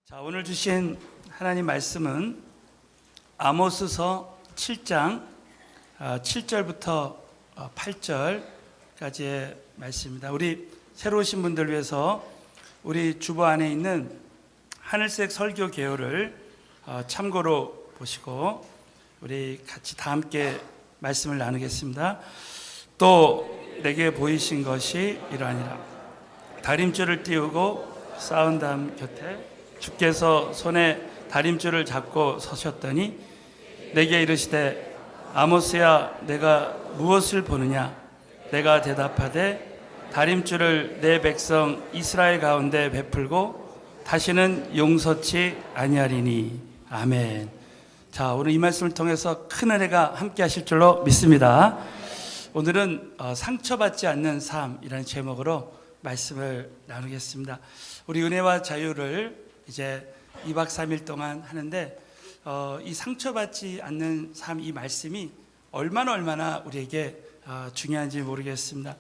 자, 오늘 주신 하나님 말씀은 아모스서 7장 7절부터 8절까지의 말씀입니다. 우리 새로 오신 분들 위해서 우리 주보 안에 있는 하늘색 설교 개요를 참고로 보시고 우리 같이 다 함께 말씀을 나누겠습니다. 또 내게 보이신 것이 이러하니라. 다림줄을 띄우고 싸운 다음 곁에 주께서 손에 다림줄을 잡고 서셨더니 내게 이르시되 아모스야 내가 무엇을 보느냐. 내가 대답하되 다림줄을 내 백성 이스라엘 가운데 베풀고 다시는 용서치 아니하리니. 아멘. 자, 오늘 이 말씀을 통해서 큰 은혜가 함께 하실 줄로 믿습니다. 오늘은 상처받지 않는 삶이라는 제목으로 말씀을 나누겠습니다. 우리 은혜와 자유를 이제 2박 3일 동안 하는데 이 상처받지 않는 삶, 이 말씀이 얼마나 우리에게 중요한지 모르겠습니다.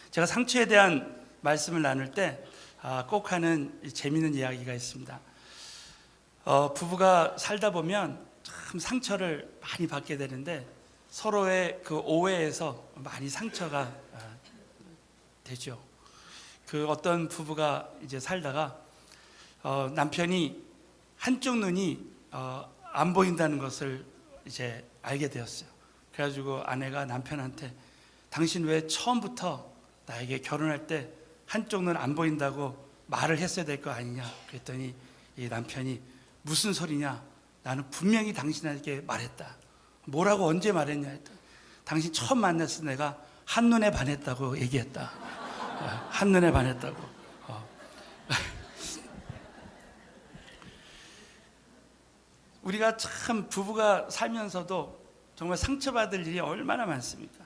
제가 상처에 대한 말씀을 나눌 때 꼭 하는 재미있는 이야기가 있습니다. 부부가 살다 보면 참 상처를 많이 받게 되는데 서로의 그 오해에서 많이 상처가 되죠. 그 어떤 부부가 이제 살다가 남편이 한쪽 눈이 안 보인다는 것을 이제 알게 되었어요. 그래가지고 아내가 남편한테 당신 왜 처음부터 나에게 결혼할 때 한쪽 눈 안 보인다고 말을 했어야 될 거 아니냐. 그랬더니 이 남편이 무슨 소리냐. 나는 분명히 당신에게 말했다. 뭐라고 언제 말했냐 했더니 당신 처음 만났을 때 내가 한눈에 반했다고 얘기했다. 한눈에 반했다고. 우리가 참 부부가 살면서도 정말 상처받을 일이 얼마나 많습니까?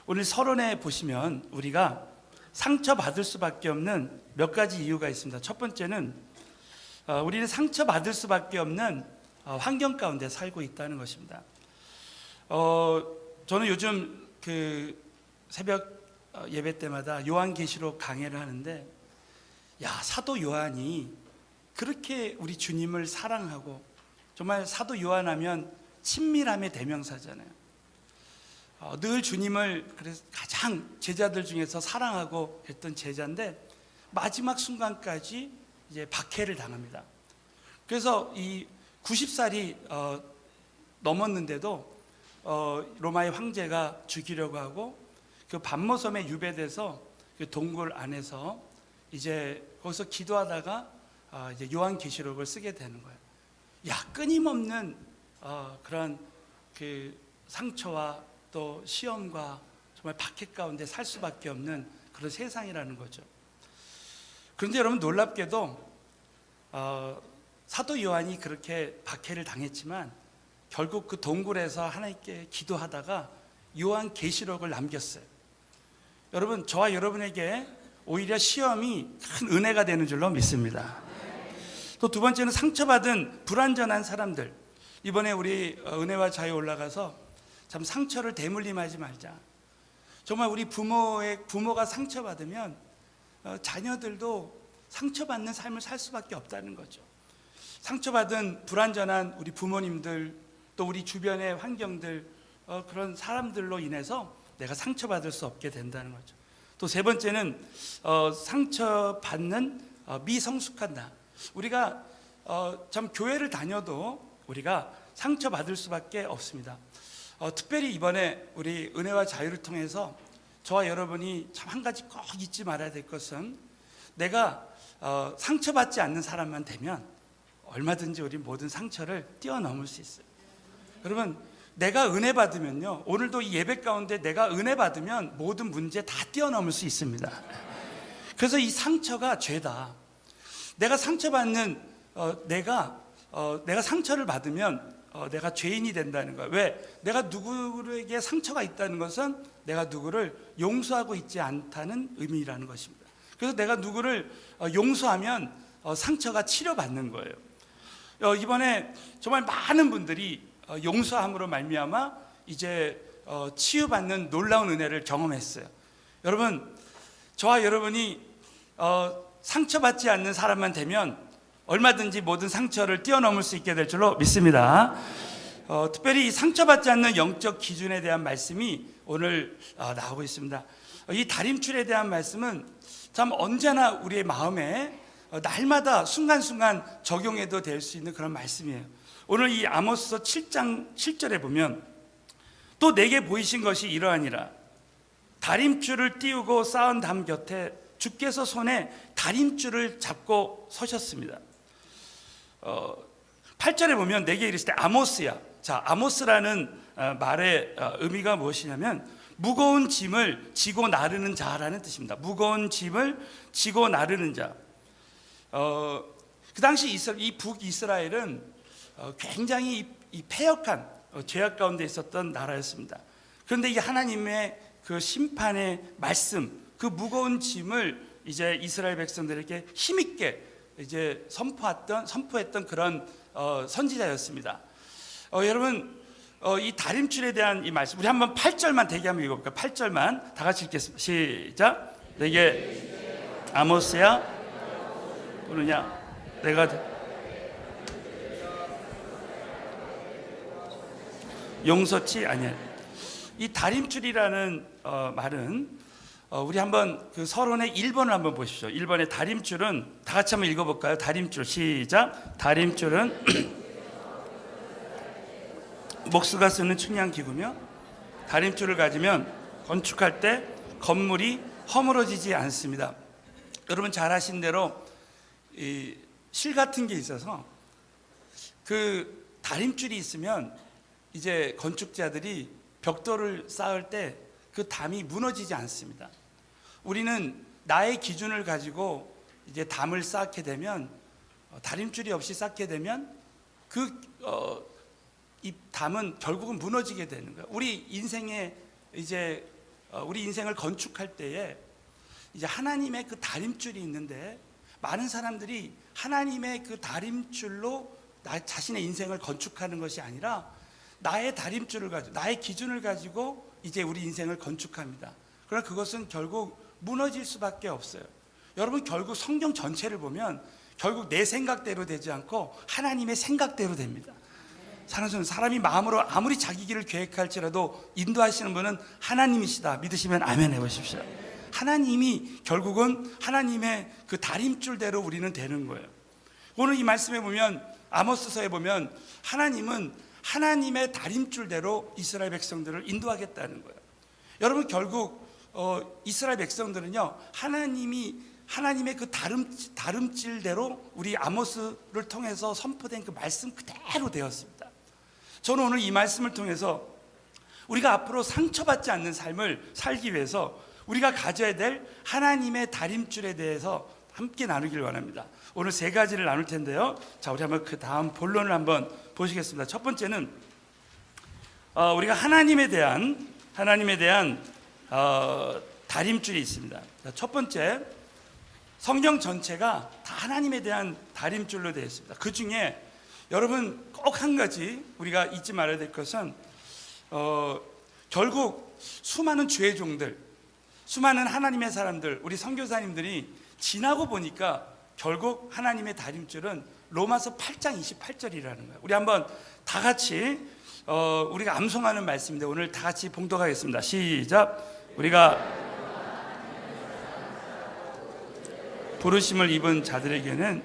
오늘 서론에 보시면 우리가 상처받을 수밖에 없는 몇 가지 이유가 있습니다. 첫 번째는 우리는 상처받을 수밖에 없는 환경 가운데 살고 있다는 것입니다. 저는 요즘 그 새벽 예배 때마다 요한계시록 강해를 하는데 사도 요한이 그렇게 우리 주님을 사랑하고 정말 사도 요한하면 친밀함의 대명사잖아요. 늘 주님을 그래서 가장 제자들 중에서 사랑하고 했던 제자인데 마지막 순간까지 이제 박해를 당합니다. 그래서 이 90살이 넘었는데도 로마의 황제가 죽이려고 하고 그 밤모섬에 유배돼서 그 동굴 안에서 이제 거기서 기도하다가 이제 요한계시록을 쓰게 되는 거예요. 끊임없는 그런 그 상처와 또 시험과 정말 박해 가운데 살 수밖에 없는 그런 세상이라는 거죠. 그런데 여러분 놀랍게도 사도 요한이 그렇게 박해를 당했지만 결국 그 동굴에서 하나님께 기도하다가 요한계시록을 남겼어요. 여러분, 저와 여러분에게 오히려 시험이 큰 은혜가 되는 줄로 믿습니다. 또 두 번째는 상처받은 불완전한 사람들. 이번에 우리 은혜와 자유 올라가서 참 상처를 대물림하지 말자. 정말 우리 부모가 상처받으면 자녀들도 상처받는 삶을 살 수밖에 없다는 거죠. 상처받은 불완전한 우리 부모님들, 또 우리 주변의 환경들, 그런 사람들로 인해서 내가 상처받을 수 없게 된다는 거죠. 또 세 번째는 상처받는 미성숙한 나. 우리가 참 교회를 다녀도 우리가 상처받을 수밖에 없습니다. 특별히 이번에 우리 은혜와 자유를 통해서 저와 여러분이 참 한 가지 꼭 잊지 말아야 될 것은 내가 상처받지 않는 사람만 되면 얼마든지 우리 모든 상처를 뛰어넘을 수 있어요. 여러분, 내가 은혜 받으면요, 오늘도 이 예배 가운데 내가 은혜 받으면 모든 문제 다 뛰어넘을 수 있습니다. 그래서 이 상처가 죄다. 내가 상처받는 내가 상처를 받으면 내가 죄인이 된다는 거야. 왜? 내가 누구에게 상처가 있다는 것은 내가 누구를 용서하고 있지 않다는 의미라는 것입니다. 그래서 내가 누구를 용서하면 상처가 치료받는 거예요. 이번에 정말 많은 분들이 용서함으로 말미암아 이제 치유받는 놀라운 은혜를 경험했어요. 여러분, 저와 여러분이 상처받지 않는 사람만 되면 얼마든지 모든 상처를 뛰어넘을 수 있게 될 줄로 믿습니다. 특별히 상처받지 않는 영적 기준에 대한 말씀이 오늘 나오고 있습니다. 이 다림줄에 대한 말씀은 참 언제나 우리의 마음에 날마다 순간순간 적용해도 될 수 있는 그런 말씀이에요. 오늘 이 아모스서 7장 7절에 보면 또 내게 보이신 것이 이러하니라. 다림줄을 띄우고 쌓은 담 곁에 주께서 손에 다림줄을 잡고 서셨습니다. 8절에 보면 내게 이르시되 아모스야. 자, 아모스라는 말의 의미가 무엇이냐면 무거운 짐을 지고 나르는 자라는 뜻입니다. 무거운 짐을 지고 나르는 자. 그 당시 이 북이스라엘은 굉장히 이 패역한 죄악 가운데 있었던 나라였습니다. 그런데 이 하나님의 그 심판의 말씀, 그 무거운 짐을 이제 이스라엘 백성들에게 힘있게 이제 선포했던 그런 선지자였습니다. 여러분, 이 다림줄에 대한 이 말씀, 우리 한번 8절만 대기 한번 읽어볼까요? 8절만 다 같이 읽겠습니다. 시작. 내게 아모스야 보느냐? 내가 용서치 아니야. 이 다림줄이라는 말은 우리 한번 그 서론의 1번을 한번 보십시오. 1번의 다림줄은 다 같이 한번 읽어볼까요? 다림줄 시작. 다림줄은 목수가 쓰는 측량 기구며 다림줄을 가지면 건축할 때 건물이 허물어지지 않습니다. 여러분 잘 아신 대로 이 실 같은 게 있어서 그 다림줄이 있으면 이제 건축자들이 벽돌을 쌓을 때 그 담이 무너지지 않습니다. 우리는 나의 기준을 가지고 이제 담을 쌓게 되면 다림줄이 없이 쌓게 되면 이 담은 결국은 무너지게 되는 거예요. 우리 인생에 이제 우리 인생을 건축할 때에 이제 하나님의 그 다림줄이 있는데 많은 사람들이 하나님의 그 다림줄로 나 자신의 인생을 건축하는 것이 아니라 나의 다림줄을 가지고 나의 기준을 가지고 이제 우리 인생을 건축합니다. 그러나 그것은 결국 무너질 수밖에 없어요. 여러분 결국 성경 전체를 보면 결국 내 생각대로 되지 않고 하나님의 생각대로 됩니다. 사람이 마음으로 아무리 자기 길을 계획할지라도 인도하시는 분은 하나님이시다 믿으시면 아멘 해보십시오. 하나님이 결국은 하나님의 그 다림줄대로 우리는 되는 거예요. 오늘 이 말씀에 보면 아모스서에 보면 하나님은 하나님의 다림줄대로 이스라엘 백성들을 인도하겠다는 거예요. 여러분 결국 이스라엘 백성들은요 하나님의 그 다름질대로 우리 아모스를 통해서 선포된 그 말씀 그대로 되었습니다. 저는 오늘 이 말씀을 통해서 우리가 앞으로 상처받지 않는 삶을 살기 위해서 우리가 가져야 될 하나님의 다림줄에 대해서 함께 나누길 원합니다. 오늘 세 가지를 나눌 텐데요. 자, 우리 한번 그 다음 본론을 한번 보시겠습니다. 첫 번째는 우리가 하나님에 대한 다림줄이 있습니다. 첫 번째, 성경 전체가 다 하나님에 대한 다림줄로 되어 있습니다. 그 중에 여러분 꼭 한 가지 우리가 잊지 말아야 될 것은 결국 수많은 죄의 종들, 수많은 하나님의 사람들, 우리 선교사님들이 지나고 보니까 결국 하나님의 다림줄은 로마서 8장 28절이라는 거예요. 우리 한번 다 같이 우리가 암송하는 말씀인데 오늘 다 같이 봉독하겠습니다. 시작. 우리가 부르심을 입은 자들에게는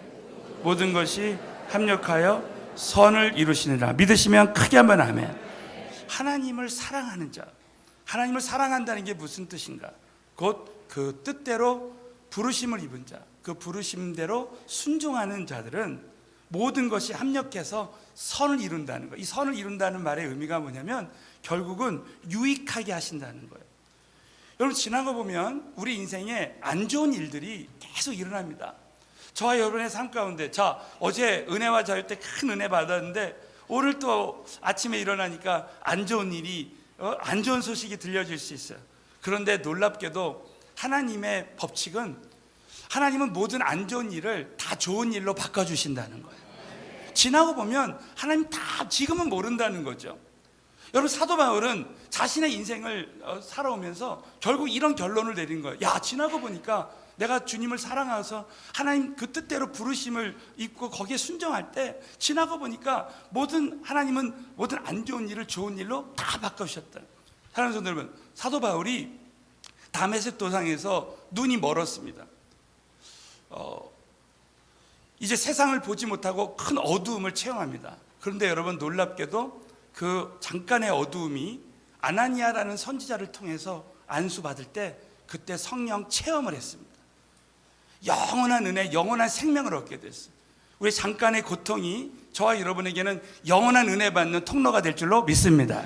모든 것이 합력하여 선을 이루시느라. 믿으시면 크게 한번 아멘. 하나님을 사랑하는 자, 하나님을 사랑한다는 게 무슨 뜻인가? 곧 그 뜻대로 부르심을 입은 자, 그 부르심대로 순종하는 자들은 모든 것이 합력해서 선을 이룬다는 거예요. 이 선을 이룬다는 말의 의미가 뭐냐면 결국은 유익하게 하신다는 거예요. 여러분 지난 거 보면 우리 인생에 안 좋은 일들이 계속 일어납니다. 저와 여러분의 삶 가운데 자 어제 은혜와 자유 때 큰 은혜 받았는데 오늘 또 아침에 일어나니까 안 좋은 일이 안 좋은 소식이 들려질 수 있어요. 그런데 놀랍게도 하나님의 법칙은 하나님은 모든 안 좋은 일을 다 좋은 일로 바꿔주신다는 거예요. 지나고 보면 하나님 다 지금은 모른다는 거죠. 여러분 사도 바울은 자신의 인생을 살아오면서 결국 이런 결론을 내린 거예요. 야 지나고 보니까 내가 주님을 사랑해서 하나님 그 뜻대로 부르심을 입고 거기에 순종할 때 지나고 보니까 하나님은 모든 안 좋은 일을 좋은 일로 다 바꿔주셨다. 사랑하는 성도 여러분, 사도 바울이 다메섹 도상에서 눈이 멀었습니다. 이제 세상을 보지 못하고 큰 어두움을 체험합니다. 그런데 여러분, 놀랍게도 그 잠깐의 어두움이 아나니아라는 선지자를 통해서 안수받을 때 그때 성령 체험을 했습니다. 영원한 은혜, 영원한 생명을 얻게 됐어요. 우리 잠깐의 고통이 저와 여러분에게는 영원한 은혜 받는 통로가 될 줄로 믿습니다.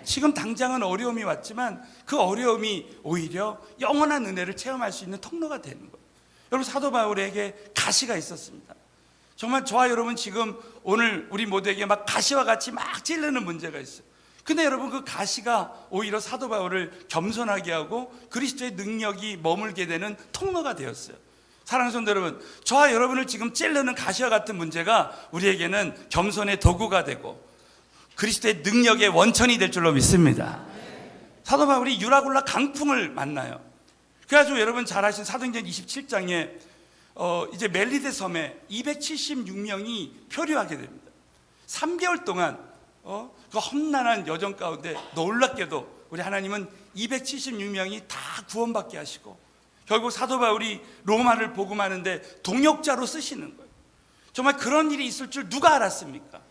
지금 당장은 어려움이 왔지만 그 어려움이 오히려 영원한 은혜를 체험할 수 있는 통로가 되는 거예요. 여러분, 사도 바울에게 가시가 있었습니다. 정말 저와 여러분 지금 오늘 우리 모두에게 막 가시와 같이 막 찔르는 문제가 있어요. 근데 여러분, 그 가시가 오히려 사도 바울을 겸손하게 하고 그리스도의 능력이 머물게 되는 통로가 되었어요. 사랑하는 성도 여러분, 저와 여러분을 지금 찔르는 가시와 같은 문제가 우리에게는 겸손의 도구가 되고 그리스도의 능력의 원천이 될 줄로 믿습니다. 사도 바울이 유라굴라 강풍을 만나요. 그래가지고 여러분 잘 아시는 사도행전 27장에 이제 멜리데 섬에 276명이 표류하게 됩니다. 3개월 동안 그 험난한 여정 가운데 놀랍게도 우리 하나님은 276명이 다 구원받게 하시고 결국 사도 바울이 로마를 복음하는데 동역자로 쓰시는 거예요. 정말 그런 일이 있을 줄 누가 알았습니까?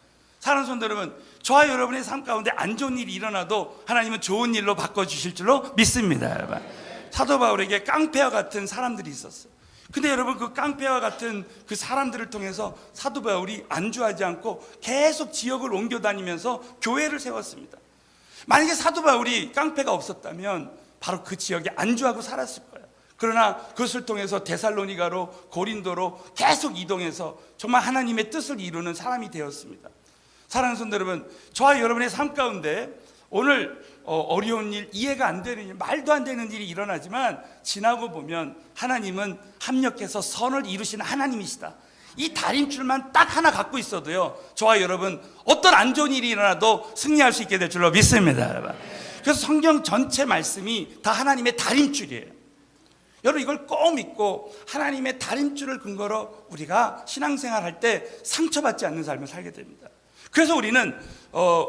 사랑하는 성도 여러분, 저와 여러분의 삶 가운데 안 좋은 일이 일어나도 하나님은 좋은 일로 바꿔주실 줄로 믿습니다. 여러분, 사도 바울에게 깡패와 같은 사람들이 있었어요. 근데 여러분, 그 깡패와 같은 그 사람들을 통해서 사도 바울이 안주하지 않고 계속 지역을 옮겨 다니면서 교회를 세웠습니다. 만약에 사도 바울이 깡패가 없었다면 바로 그 지역에 안주하고 살았을 거예요. 그러나 그것을 통해서 데살로니가로 고린도로 계속 이동해서 정말 하나님의 뜻을 이루는 사람이 되었습니다. 사랑하는 성도 여러분, 저와 여러분의 삶 가운데 오늘 어려운 일, 이해가 안 되는 일, 말도 안 되는 일이 일어나지만 지나고 보면 하나님은 합력해서 선을 이루시는 하나님이시다. 이 다림줄만 딱 하나 갖고 있어도요, 저와 여러분 어떤 안 좋은 일이 일어나도 승리할 수 있게 될 줄로 믿습니다. 여러분, 그래서 성경 전체 말씀이 다 하나님의 다림줄이에요. 여러분, 이걸 꼭 믿고 하나님의 다림줄을 근거로 우리가 신앙생활 할 때 상처받지 않는 삶을 살게 됩니다. 그래서 우리는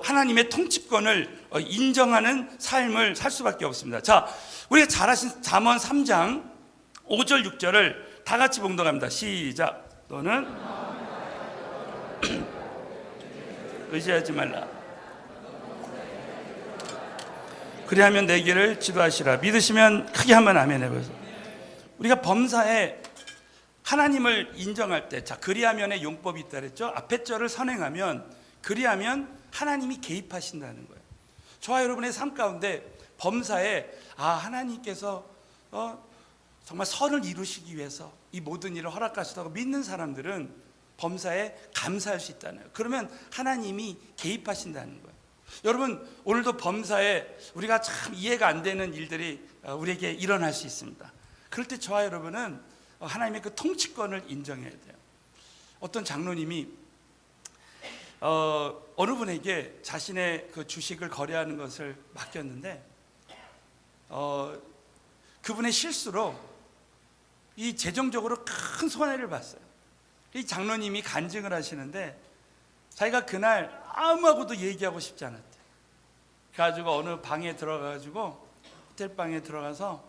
하나님의 통치권을 인정하는 삶을 살 수밖에 없습니다. 자, 우리가 잘 아신 잠언 3장 5절 6절을 다 같이 봉독합니다. 시작. 너는 의지하지 말라. 그리하면 내 길을 지도하시라. 믿으시면 크게 한번 아멘 해보세요. 우리가 범사에 하나님을 인정할 때, 자, 그리하면의 용법이 있다 그랬죠. 앞에 절을 선행하면, 그리하면 하나님이 개입하신다는 거예요. 저와 여러분의 삶 가운데 범사에 하나님께서 정말 선을 이루시기 위해서 이 모든 일을 허락하시다고 믿는 사람들은 범사에 감사할 수 있다는 거예요. 그러면 하나님이 개입하신다는 거예요. 여러분, 오늘도 범사에 우리가 참 이해가 안 되는 일들이 우리에게 일어날 수 있습니다. 그럴 때 저와 여러분은 하나님의 그 통치권을 인정해야 돼요. 어떤 장로님이 어느 분에게 자신의 그 주식을 거래하는 것을 맡겼는데 그분의 실수로 이 재정적으로 큰 손해를 봤어요. 이 장로님이 간증을 하시는데 자기가 그날 아무하고도 얘기하고 싶지 않았대요. 그래가지고 어느 방에 들어가가지고 호텔 방에 들어가서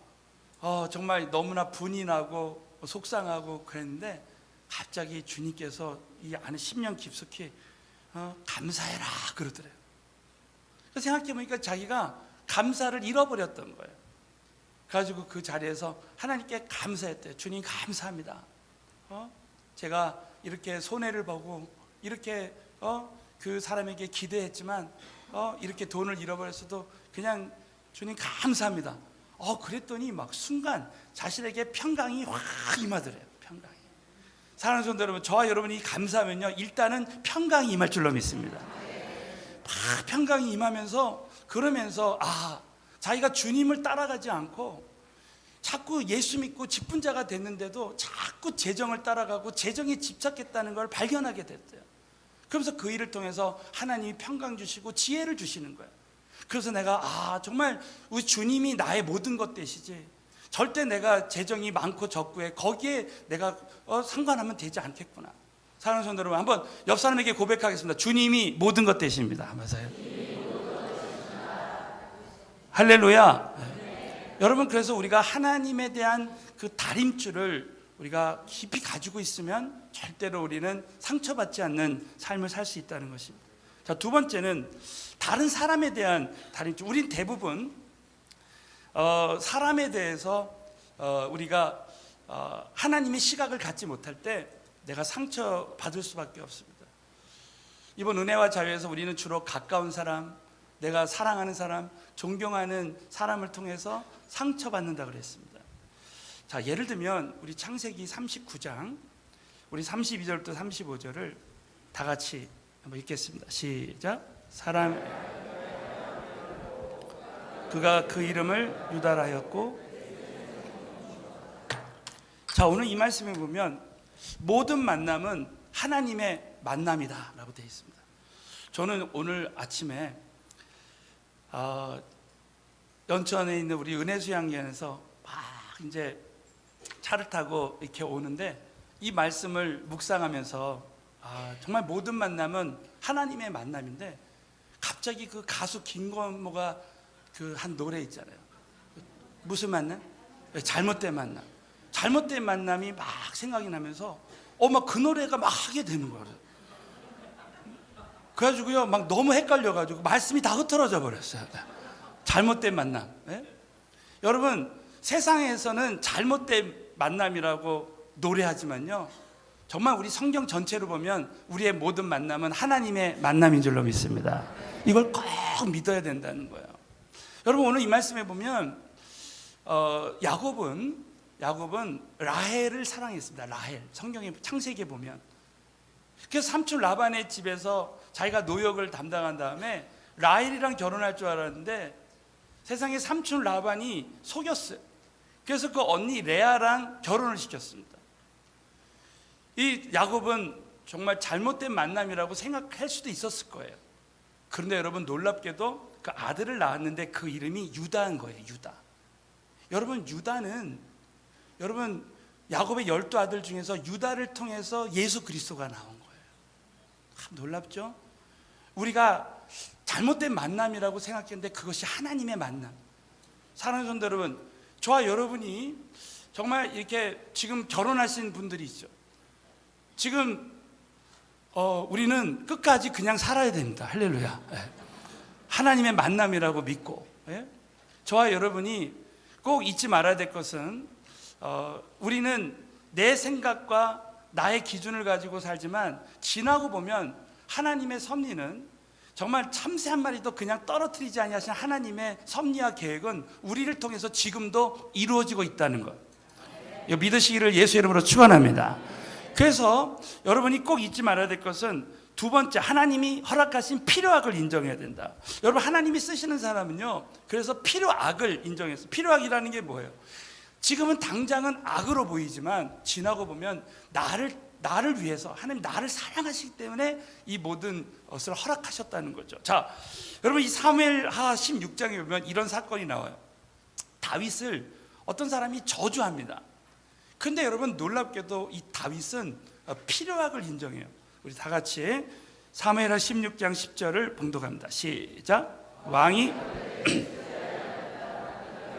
정말 너무나 분이 나고 속상하고 그랬는데 갑자기 주님께서 이 안에 심령 깊숙이 감사해라 그러더래요. 그래서 생각해보니까 자기가 감사를 잃어버렸던 거예요. 그래가지고 그 자리에서 하나님께 감사했대요. 주님 감사합니다. 제가 이렇게 손해를 보고 이렇게 그 사람에게 기대했지만 이렇게 돈을 잃어버렸어도 그냥 주님 감사합니다. 그랬더니 막 순간 자신에게 평강이 확 임하더래요. 평강이. 사랑하는 성도 여러분, 저와 여러분이 감사하면요, 일단은 평강이 임할 줄로 믿습니다. 막 평강이 임하면서 그러면서 자기가 주님을 따라가지 않고 자꾸 예수 믿고 직분자가 됐는데도 자꾸 재정을 따라가고 재정에 집착했다는 걸 발견하게 됐대요. 그러면서 그 일을 통해서 하나님이 평강 주시고 지혜를 주시는 거예요. 그래서 내가 정말 우리 주님이 나의 모든 것 되시지, 절대 내가 재정이 많고 적고에 거기에 내가 상관하면 되지 않겠구나. 사랑하는 성도 여러분, 한번 옆 사람에게 고백하겠습니다. 주님이 모든 것 되십니다. 맞아요. 할렐루야. 여러분, 그래서 우리가 하나님에 대한 그 다림줄을 우리가 깊이 가지고 있으면 절대로 우리는 상처받지 않는 삶을 살 수 있다는 것입니다. 자, 두 번째는 다른 사람에 대한 다림줄. 우린 대부분 사람에 대해서 우리가 하나님의 시각을 갖지 못할 때 내가 상처받을 수밖에 없습니다. 이번 은혜와 자유에서 우리는 주로 가까운 사람, 내가 사랑하는 사람, 존경하는 사람을 통해서 상처받는다 그랬습니다. 자, 예를 들면 우리 창세기 39장 우리 32절부터 35절을 다 같이 한번 읽겠습니다. 시작. 그가 그 이름을 유다라 하였고. 자, 오늘 이 말씀에 보면 모든 만남은 하나님의 만남이다 라고 되어 있습니다. 저는 오늘 아침에 연천에 있는 우리 은혜수양관에서 막 이제 차를 타고 이렇게 오는데 이 말씀을 묵상하면서 정말 모든 만남은 하나님의 만남인데, 갑자기 그 가수 김건모가 그 한 노래 있잖아요. 무슨 만남? 잘못된 만남. 잘못된 만남이 막 생각이 나면서 막 그 노래가 막 하게 되는 거예요. 그래가지고요, 막 너무 헷갈려가지고 말씀이 다 흐트러져 버렸어요. 잘못된 만남. 네? 여러분, 세상에서는 잘못된 만남이라고 노래하지만요, 정말 우리 성경 전체로 보면 우리의 모든 만남은 하나님의 만남인 줄로 믿습니다. 이걸 꼭 믿어야 된다는 거예요. 여러분, 오늘 이 말씀에 보면 야곱은 라헬을 사랑했습니다. 라헬, 성경의 창세기에 보면. 그래서 삼촌 라반의 집에서 자기가 노역을 담당한 다음에 라헬이랑 결혼할 줄 알았는데 세상에 삼촌 라반이 속였어요. 그래서 그 언니 레아랑 결혼을 시켰습니다. 이 야곱은 정말 잘못된 만남이라고 생각할 수도 있었을 거예요. 그런데 여러분, 놀랍게도 그 아들을 낳았는데 그 이름이 유다인 거예요. 유다. 여러분, 유다는 여러분 야곱의 12아들 중에서 유다를 통해서 예수 그리스도가 나온 거예요. 참 놀랍죠? 우리가 잘못된 만남이라고 생각했는데 그것이 하나님의 만남. 사랑하는 성도 여러분, 저와 여러분이 정말 이렇게 지금 결혼하신 분들이 있죠. 지금 우리는 끝까지 그냥 살아야 됩니다. 할렐루야. 하나님의 만남이라고 믿고, 저와 여러분이 꼭 잊지 말아야 될 것은 우리는 내 생각과 나의 기준을 가지고 살지만 지나고 보면 하나님의 섭리는 정말 참새 한 마리도 그냥 떨어뜨리지 아니하신 하나님의 섭리와 계획은 우리를 통해서 지금도 이루어지고 있다는 것, 이거 믿으시기를 예수 이름으로 축원합니다. 그래서 여러분이 꼭 잊지 말아야 될 것은 두 번째, 하나님이 허락하신 필요악을 인정해야 된다. 여러분, 하나님이 쓰시는 사람은요, 그래서 필요악을 인정했어요. 필요악이라는 게 뭐예요? 지금은 당장은 악으로 보이지만 지나고 보면 나를 위해서 하나님 나를 사랑하시기 때문에 이 모든 것을 허락하셨다는 거죠. 자, 여러분, 이 사무엘하 16장에 보면 이런 사건이 나와요. 다윗을 어떤 사람이 저주합니다. 근데 여러분, 놀랍게도 이 다윗은 필요악을 인정해요. 우리 다 같이 사무엘하 16장 10절을 봉독합니다. 시작. 왕이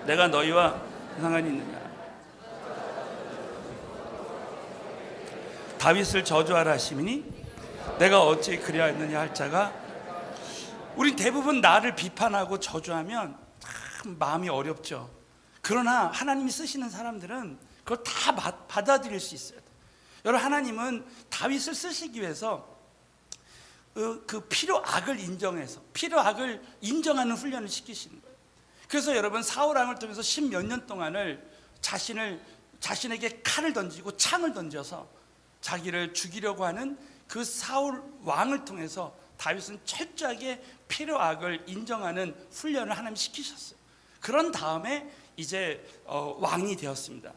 내가 너희와 상관이 있느냐? 다윗을 저주하라 하시니 내가 어찌 그리하였느냐 할 자가. 우리 대부분 나를 비판하고 저주하면 참 마음이 어렵죠. 그러나 하나님이 쓰시는 사람들은 그걸 다 받아들일 수 있어요. 여러분, 하나님은 다윗을 쓰시기 위해서 그 필요악을 인정해서 필요악을 인정하는 훈련을 시키시는 거예요. 그래서 여러분, 사울 왕을 통해서 10몇 년 동안을 자신에게 칼을 던지고 창을 던져서 자기를 죽이려고 하는 그 사울 왕을 통해서 다윗은 철저하게 필요악을 인정하는 훈련을 하나님 시키셨어요. 그런 다음에 이제 왕이 되었습니다.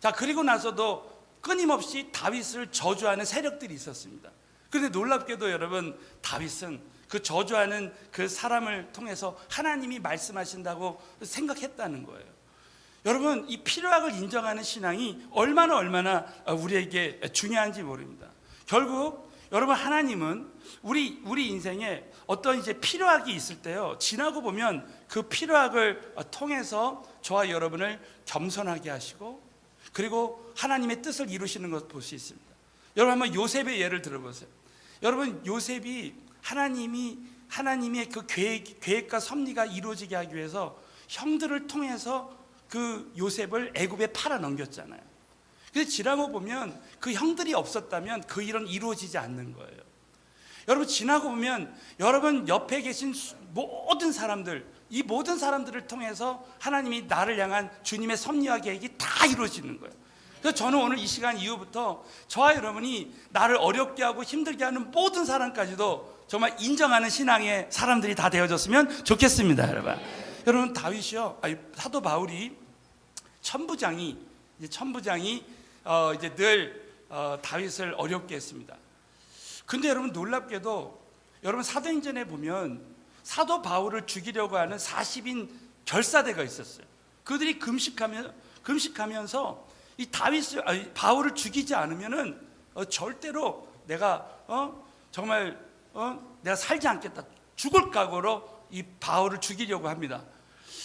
자, 그리고 나서도 끊임없이 다윗을 저주하는 세력들이 있었습니다. 그런데 놀랍게도 여러분, 다윗은 그 저주하는 그 사람을 통해서 하나님이 말씀하신다고 생각했다는 거예요. 여러분, 이 필요학을 인정하는 신앙이 얼마나 우리에게 중요한지 모릅니다. 결국 여러분, 하나님은 우리 인생에 어떤 이제 필요학이 있을 때요, 지나고 보면 그 필요학을 통해서 저와 여러분을 겸손하게 하시고, 그리고 하나님의 뜻을 이루시는 것을 볼 수 있습니다. 여러분, 한번 요셉의 예를 들어보세요. 여러분, 요셉이 하나님의 그 계획과 섭리가 이루어지게 하기 위해서 형들을 통해서 그 요셉을 애굽에 팔아 넘겼잖아요. 그래서 지나고 보면 그 형들이 없었다면 그 일은 이루어지지 않는 거예요. 여러분, 지나고 보면 여러분 옆에 계신 모든 사람들, 이 모든 사람들을 통해서 하나님이 나를 향한 주님의 섭리와 계획이 다 이루어지는 거예요. 그래서 저는 오늘 이 시간 이후부터 저와 여러분이 나를 어렵게 하고 힘들게 하는 모든 사람까지도 정말 인정하는 신앙의 사람들이 다 되어졌으면 좋겠습니다. 여러분, 다윗이요, 사도 바울이 천부장이 이제 늘 다윗을 어렵게 했습니다. 근데 여러분, 놀랍게도 여러분, 사도행전에 보면 사도 바울을 죽이려고 하는 40인 결사대가 있었어요. 그들이 금식하면서 이 바울을 죽이지 않으면은 절대로 내가 내가 살지 않겠다, 죽을 각오로 이 바울을 죽이려고 합니다.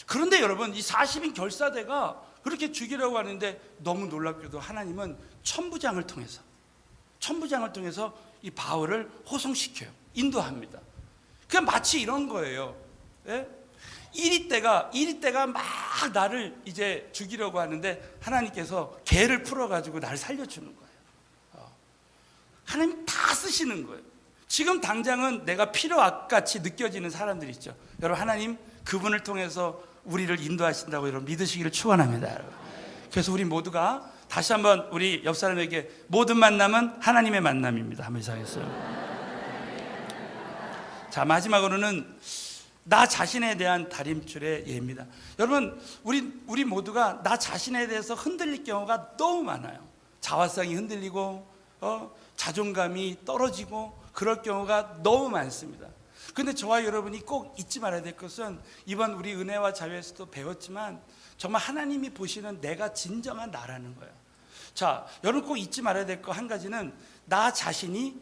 그런데 여러분, 이 40인 결사대가 그렇게 죽이려고 하는데 너무 놀랍게도 하나님은 천부장을 통해서 이 바울을 호송시켜요. 인도합니다. 그냥 마치 이런 거예요. 예? 이리 때가 막 나를 이제 죽이려고 하는데 하나님께서 개를 풀어가지고 나를 살려주는 거예요. 하나님 다 쓰시는 거예요. 지금 당장은 내가 필요악같이 느껴지는 사람들 있죠. 여러분, 하나님 그분을 통해서 우리를 인도하신다고 여러분 믿으시기를 축원합니다. 여러분. 그래서 우리 모두가 다시 한번 우리 옆 사람에게 모든 만남은 하나님의 만남입니다. 한번 이상했어요. 자, 마지막으로는 나 자신에 대한 다림줄의 예입니다. 여러분, 우리 모두가 나 자신에 대해서 흔들릴 경우가 너무 많아요. 자화상이 흔들리고 자존감이 떨어지고 그럴 경우가 너무 많습니다. 근데 저와 여러분이 꼭 잊지 말아야 될 것은, 이번 우리 은혜와 자유에서도 배웠지만 정말 하나님이 보시는 내가 진정한 나라는 거예요. 자, 여러분 꼭 잊지 말아야 될 거 한 가지는, 나 자신이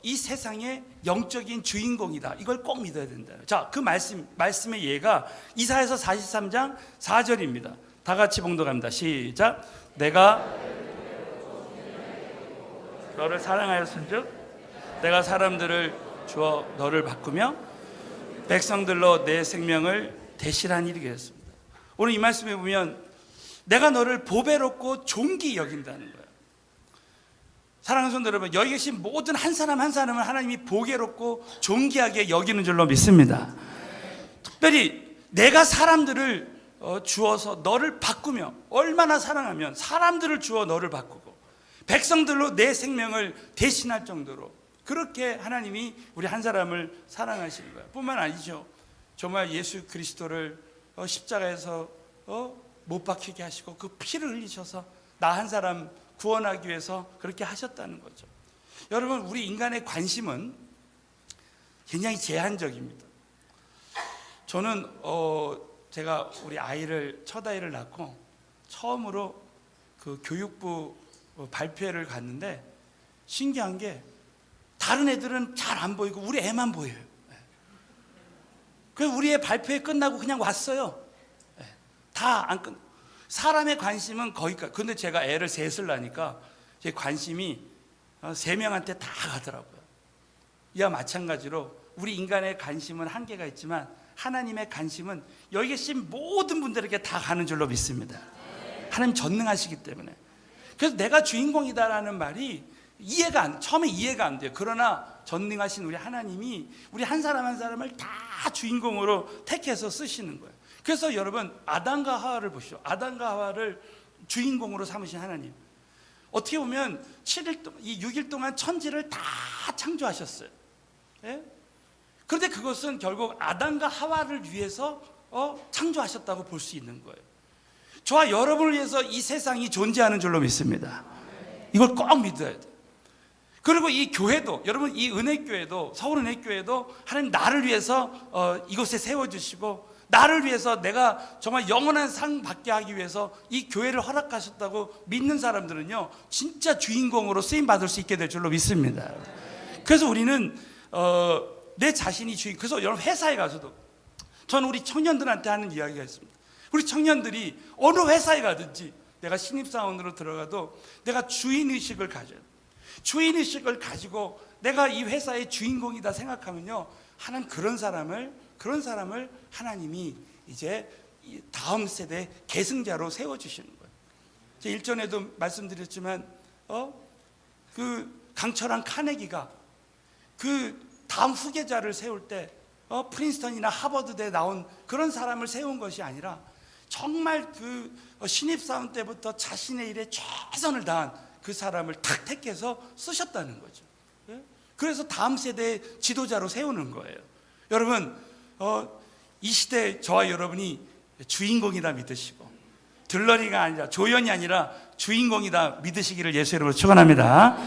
이 세상의 영적인 주인공이다. 이걸 꼭 믿어야 된다. 자, 그 말씀의 예가 이사야서 43장 4절입니다. 다 같이 봉독합니다. 시작. 내가 너를 사랑하였은즉 내가 사람들을 주어 너를 바꾸며 백성들로 내 생명을 대신한 일이 되었습니다. 오늘 이 말씀에 보면 내가 너를 보배롭고 존귀 여긴다는 거예요. 사랑하는 성도 여러분, 여기 계신 모든 한 사람 한 사람을 하나님이 보배롭고 존귀하게 여기는 줄로 믿습니다. 특별히 내가 사람들을 주어서 너를 바꾸며, 얼마나 사랑하면 사람들을 주어 너를 바꾸고 백성들로 내 생명을 대신할 정도로 그렇게 하나님이 우리 한 사람을 사랑하시는 거예요. 뿐만 아니죠. 정말 예수 그리스도를 십자가에서 못 박히게 하시고 그 피를 흘리셔서 나 한 사람 구원하기 위해서 그렇게 하셨다는 거죠. 여러분, 우리 인간의 관심은 굉장히 제한적입니다. 저는 제가 우리 첫 아이를 낳고 처음으로 그 교육부 발표회를 갔는데 신기한 게 다른 애들은 잘 안 보이고 우리 애만 보여요. 그래서 우리 애 발표회 끝나고 그냥 왔어요. 다 안 끝. 사람의 관심은 거기까지. 근데 제가 애를 셋을 낳으니까 제 관심이 3명한테 다 가더라고요. 이와 마찬가지로 우리 인간의 관심은 한계가 있지만 하나님의 관심은 여기 계신 모든 분들에게 다 가는 줄로 믿습니다. 하나님 전능하시기 때문에. 그래서 내가 주인공이다라는 말이 처음에 이해가 안 돼요. 그러나 전능하신 우리 하나님이 우리 한 사람 한 사람을 다 주인공으로 택해서 쓰시는 거예요. 그래서 여러분, 아담과 하와를 보시죠. 아담과 하와를 주인공으로 삼으신 하나님, 어떻게 보면 6일 동안 천지를 다 창조하셨어요. 예? 그런데 그것은 결국 아담과 하와를 위해서 창조하셨다고 볼 수 있는 거예요. 저와 여러분을 위해서 이 세상이 존재하는 줄로 믿습니다. 이걸 꼭 믿어야 돼요. 그리고 이 교회도, 여러분, 이 은혜교회도, 서울은혜교회도 하나님 나를 위해서 이곳에 세워주시고 나를 위해서 내가 정말 영원한 상 받게 하기 위해서 이 교회를 허락하셨다고 믿는 사람들은요, 진짜 주인공으로 쓰임 받을 수 있게 될 줄로 믿습니다. 그래서 우리는 내 자신이 주인. 그래서 여러분 회사에 가서도 저는 우리 청년들한테 하는 이야기가 있습니다. 우리 청년들이 어느 회사에 가든지 내가 신입사원으로 들어가도 내가 주인의식을 가져요. 주인의식을 가지고 내가 이 회사의 주인공이다 생각하면요, 하나님 그런 사람을 하나님이 이제 다음 세대 계승자로 세워주시는 거예요. 제가 일전에도 말씀드렸지만 그 강철한 카네기가 그 다음 후계자를 세울 때 프린스턴이나 하버드대에 나온 그런 사람을 세운 것이 아니라 정말 그 신입사원 때부터 자신의 일에 최선을 다한 그 사람을 탁 택해서 쓰셨다는 거죠. 그래서 다음 세대의 지도자로 세우는 거예요. 여러분 이 시대 저와 여러분이 주인공이다 믿으시고, 들러리가 아니라 조연이 아니라 주인공이다 믿으시기를 예수 이름으로 축원합니다.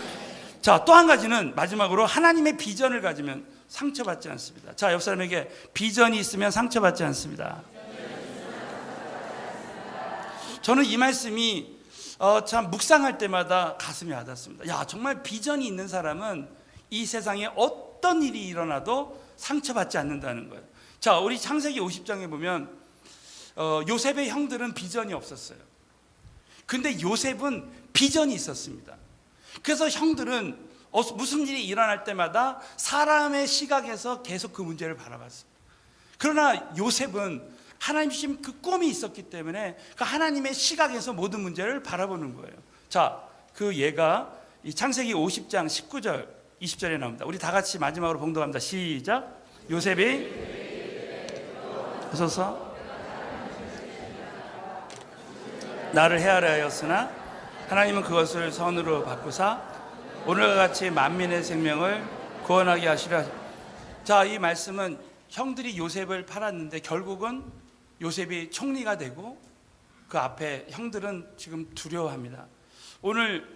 자, 또 한 가지는 마지막으로 하나님의 비전을 가지면 상처받지 않습니다. 자, 옆 사람에게 비전이 있으면 상처받지 않습니다. 저는 이 말씀이 참 묵상할 때마다 가슴이 와닿습니다. 야, 정말 비전이 있는 사람은 이 세상에 어떤 일이 일어나도 상처받지 않는다는 거예요. 자, 우리 창세기 50장에 보면 요셉의 형들은 비전이 없었어요. 근데 요셉은 비전이 있었습니다. 그래서 형들은 무슨 일이 일어날 때마다 사람의 시각에서 계속 그 문제를 바라봤어요. 그러나 요셉은 하나님 주신 그 꿈이 있었기 때문에 그 하나님의 시각에서 모든 문제를 바라보는 거예요. 자, 그 예가 이 창세기 50장 19절 20절에 나옵니다. 우리 다 같이 마지막으로 봉독합니다. 시작. 요셉이 서서 나를 헤아려 하였으나 하나님은 그것을 선으로 바꾸사 오늘과 같이 만민의 생명을 구원하게 하시라. 자, 이 말씀은 형들이 요셉을 팔았는데 결국은 요셉이 총리가 되고 그 앞에 형들은 지금 두려워합니다. 오늘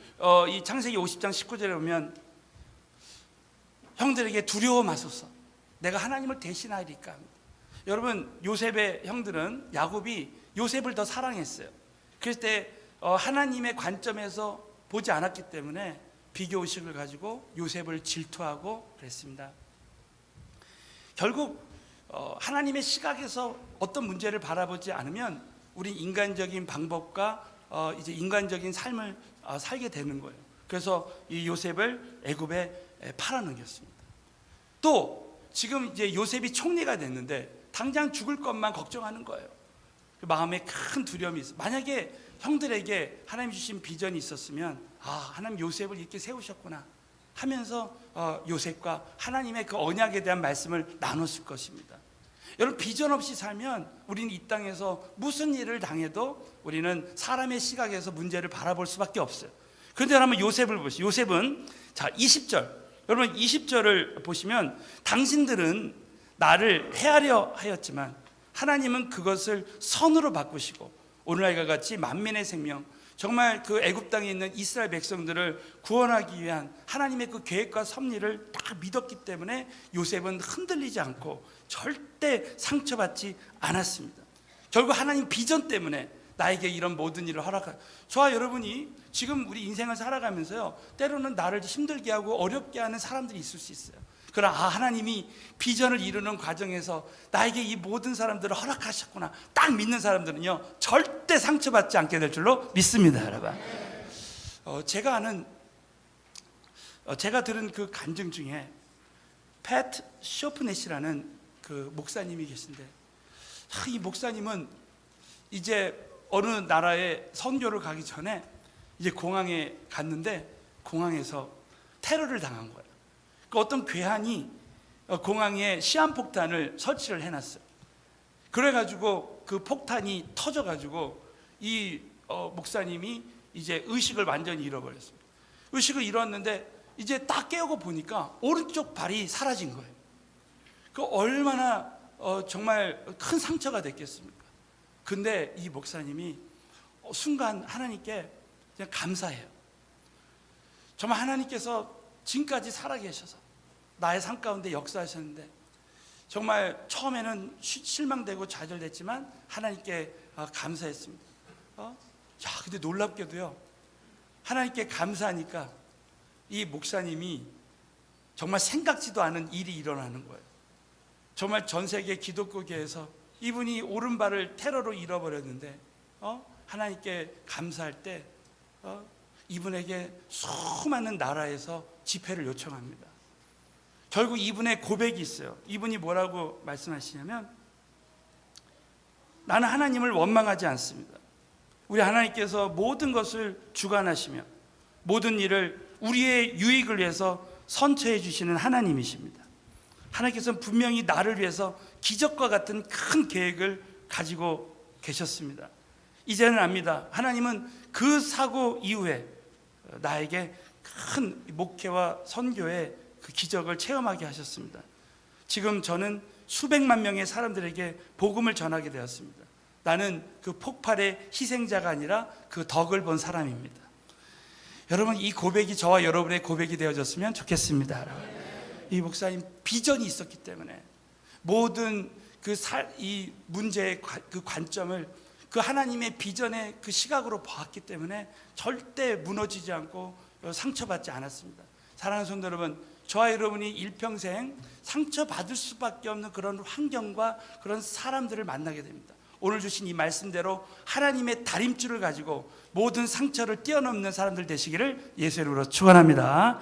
이 창세기 50장 19절에 보면 형들에게 두려워 마소서, 내가 하나님을 대신하리까 합니다. 여러분, 요셉의 형들은 야곱이 요셉을 더 사랑했어요. 그랬을 때 하나님의 관점에서 보지 않았기 때문에 비교의식을 가지고 요셉을 질투하고 그랬습니다. 결국 하나님의 시각에서 어떤 문제를 바라보지 않으면 우린 인간적인 방법과 이제 인간적인 삶을 살게 되는 거예요. 그래서 이 요셉을 애굽에 팔아넘겼습니다. 또 지금 이제 요셉이 총리가 됐는데 당장 죽을 것만 걱정하는 거예요. 그 마음에 큰 두려움이 있어요. 만약에 형들에게 하나님 주신 비전이 있었으면 하나님 요셉을 이렇게 세우셨구나 하면서 요셉과 하나님의 그 언약에 대한 말씀을 나눴을 것입니다. 여러분, 비전 없이 살면 우리는 이 땅에서 무슨 일을 당해도 우리는 사람의 시각에서 문제를 바라볼 수밖에 없어요. 그런데 한번 요셉을 보시죠. 요셉은 자 20절, 여러분 20절을 보시면 당신들은 나를 헤아려 하였지만 하나님은 그것을 선으로 바꾸시고 오늘날과 같이 만민의 생명, 정말 그 애굽 땅에 있는 이스라엘 백성들을 구원하기 위한 하나님의 그 계획과 섭리를 다 믿었기 때문에 요셉은 흔들리지 않고 절대 상처받지 않았습니다. 결국 하나님 비전 때문에 나에게 이런 모든 일을 허락하. 저와 여러분이 지금 우리 인생을 살아가면서요, 때로는 나를 힘들게 하고 어렵게 하는 사람들이 있을 수 있어요. 그러나 하나님이 비전을 이루는 과정에서 나에게 이 모든 사람들을 허락하셨구나 딱 믿는 사람들은요, 절대 상처받지 않게 될 줄로 믿습니다. 여러분, 제가 들은 그 간증 중에 패트 쇼프넷이라는 그 목사님이 계신데, 이 목사님은 이제 어느 나라에 선교를 가기 전에 이제 공항에 갔는데 공항에서 테러를 당한 거예요. 그 어떤 괴한이 공항에 시한폭탄을 설치를 해놨어요. 그래가지고 그 폭탄이 터져가지고 이 목사님이 이제 의식을 완전히 잃어버렸습니다. 의식을 잃었는데 이제 딱 깨우고 보니까 오른쪽 발이 사라진 거예요. 그 얼마나 정말 큰 상처가 됐겠습니까? 근데 이 목사님이 순간 하나님께 그냥 감사해요. 정말 하나님께서 지금까지 살아계셔서 나의 삶 가운데 역사하셨는데 정말 처음에는 실망되고 좌절됐지만 하나님께 감사했습니다. 근데 놀랍게도요, 하나님께 감사하니까 이 목사님이 정말 생각지도 않은 일이 일어나는 거예요. 정말 전 세계 기독교계에서 이분이 오른발을 테러로 잃어버렸는데 하나님께 감사할 때 이분에게 수많은 나라에서 집회를 요청합니다. 결국 이분의 고백이 있어요. 이분이 뭐라고 말씀하시냐면, 나는 하나님을 원망하지 않습니다. 우리 하나님께서 모든 것을 주관하시며 모든 일을 우리의 유익을 위해서 선처해 주시는 하나님이십니다. 하나님께서는 분명히 나를 위해서 기적과 같은 큰 계획을 가지고 계셨습니다. 이제는 압니다. 하나님은 그 사고 이후에 나에게 큰 목회와 선교의 그 기적을 체험하게 하셨습니다. 지금 저는 수백만 명의 사람들에게 복음을 전하게 되었습니다. 나는 그 폭발의 희생자가 아니라 그 덕을 본 사람입니다. 여러분, 이 고백이 저와 여러분의 고백이 되어졌으면 좋겠습니다. 이 목사님 비전이 있었기 때문에 모든 이 문제의 그 관점을 그 하나님의 비전의 그 시각으로 보았기 때문에 절대 무너지지 않고 상처받지 않았습니다. 사랑하는 성도 여러분, 저와 여러분이 일평생 상처받을 수밖에 없는 그런 환경과 그런 사람들을 만나게 됩니다. 오늘 주신 이 말씀대로 하나님의 다림줄을 가지고 모든 상처를 뛰어넘는 사람들 되시기를 예수의 이름으로 축원합니다.